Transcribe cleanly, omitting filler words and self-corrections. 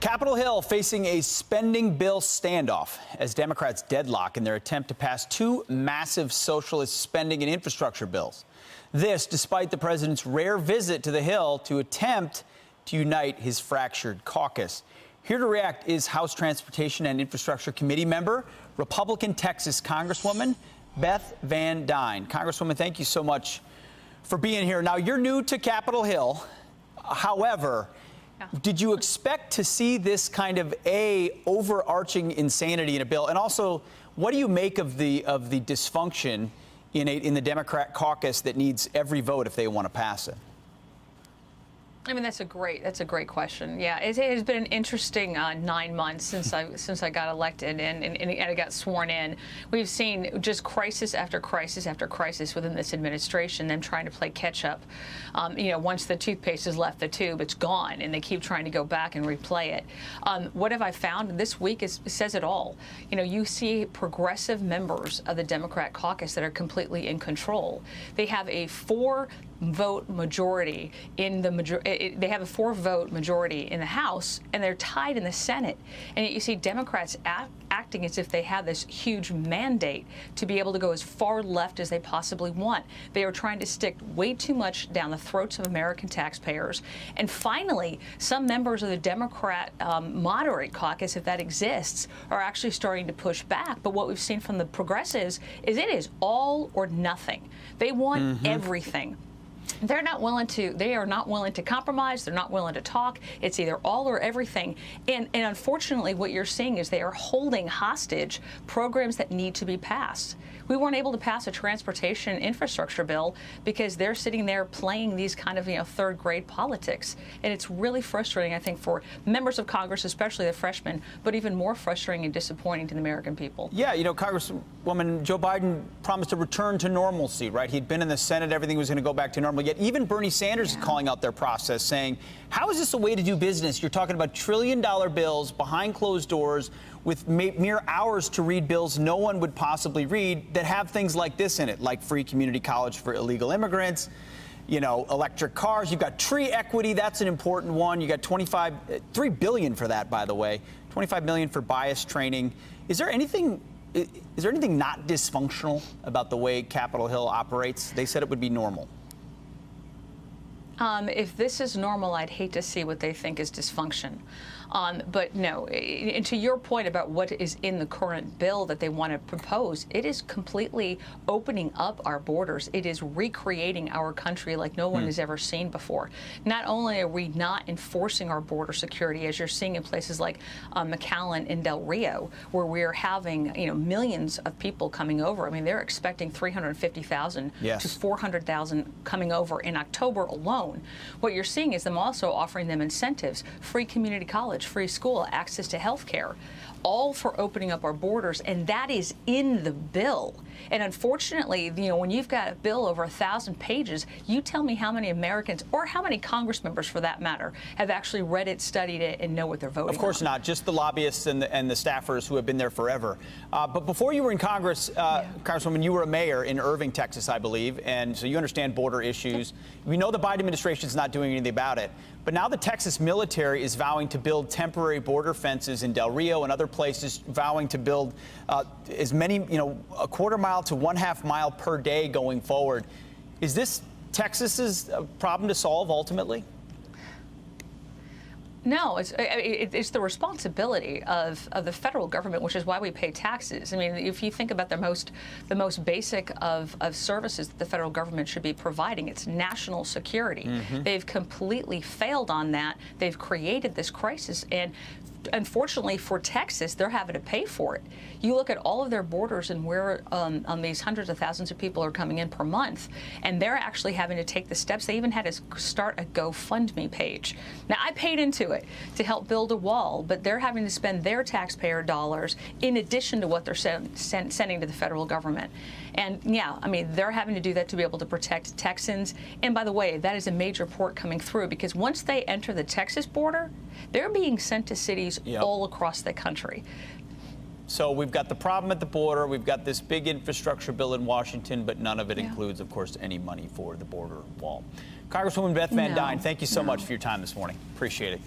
Capitol Hill facing a spending bill standoff as Democrats deadlock in their attempt to pass two massive socialist spending and infrastructure bills. This despite the president's rare visit to the Hill to attempt to unite his fractured caucus. Here to react is House Transportation and Infrastructure Committee member, Republican Texas Congresswoman Beth Van Duyne. Congresswoman, thank you so much for being here. Now, you're new to Capitol Hill. However, did you expect to see this kind of overarching insanity in a bill? And also, what do you make of the dysfunction in the Democrat caucus that needs every vote if they want to pass it? I mean, that's a great question. Yeah, it has been an interesting 9 months since I got elected and I got sworn in. We've seen just crisis after crisis after crisis within this administration, them trying to play catch up. Once the toothpaste has left the tube, it's gone, and they keep trying to go back and replay it. What have I found? This week says it all. You see progressive members of the Democrat caucus that are completely in control. They have a four-vote majority in the they have a four-vote majority in the House, and they're tied in the Senate. And you see Democrats acting as if they have this huge mandate to be able to go as far left as they possibly want. They are trying to stick way too much down the throats of American taxpayers. And finally, some members of the Democrat moderate caucus, if that exists, are actually starting to push back. But what we've seen from the progressives is it is all or nothing. They want everything. They are not willing to compromise. They're not willing to talk. It's either all or everything. And unfortunately, what you're seeing is they are holding hostage programs that need to be passed. We weren't able to pass a transportation infrastructure bill because they're sitting there playing these kind of, third-grade politics. And it's really frustrating, I think, for members of Congress, especially the freshmen, but even more frustrating and disappointing to the American people. Yeah, Congresswoman, Joe Biden promised a return to normalcy, right? He'd been in the Senate. Everything was going to go back to normal. Yet even Bernie Sanders is calling out their process, saying, how is this a way to do business? You're talking about trillion-dollar bills behind closed doors with mere hours to read bills no one would possibly read that have things like this in it, like free community college for illegal immigrants, electric cars. You've got tree equity. That's an important one. You got $3 billion for that, by the way, $25 million for bias training. Is there anything not dysfunctional about the way Capitol Hill operates? They said it would be normal. If this is normal, I'd hate to see what they think is dysfunction. But no, and to your point about what is in the current bill that they want to propose, it is completely opening up our borders. It is recreating our country like no one has ever seen before. Not only are we not enforcing our border security, as you're seeing in places like McAllen and Del Rio, where we're having millions of people coming over. I mean, they're expecting 350,000 to 400,000 coming over in October alone. What you're seeing is them also offering them incentives, free community college, free school, access to health care, all for opening up our borders, and that is in the bill. And unfortunately, when you've got a bill over 1,000 pages, you tell me how many Americans, or how many Congress members for that matter, have actually read it, studied it, and know what they're voting on. Of course not, just the lobbyists and the staffers who have been there forever. But before you were in Congress, Congresswoman, you were a mayor in Irving, Texas, I believe, and so you understand border issues. We know the Biden administration is not doing anything about it. But now the Texas military is vowing to build temporary border fences in Del Rio and other places, vowing to build as many, a quarter mile to 1/2 mile per day going forward. Is this Texas's problem to solve ultimately? No, it's the responsibility of the federal government, which is why we pay taxes. I mean, if you think about the most basic of services that the federal government should be providing, it's national security. They've completely failed on that. They've created this crisis, and unfortunately for Texas, they're having to pay for it. You look at all of their borders and where these hundreds of thousands of people are coming in per month, and they're actually having to take the steps. They even had to start a GoFundMe page. Now, I paid into it to help build a wall, but they're having to spend their taxpayer dollars in addition to what they're sending to the federal government. And yeah, I mean, they're having to do that to be able to protect Texans. And by the way, that is a major port coming through, because once they enter the Texas border, they're being sent to cities all across the country. So we've got the problem at the border. We've got this big infrastructure bill in Washington, but none of it includes, of course, any money for the border wall. Congresswoman Beth Van Duyne, thank you so much for your time this morning. Appreciate it.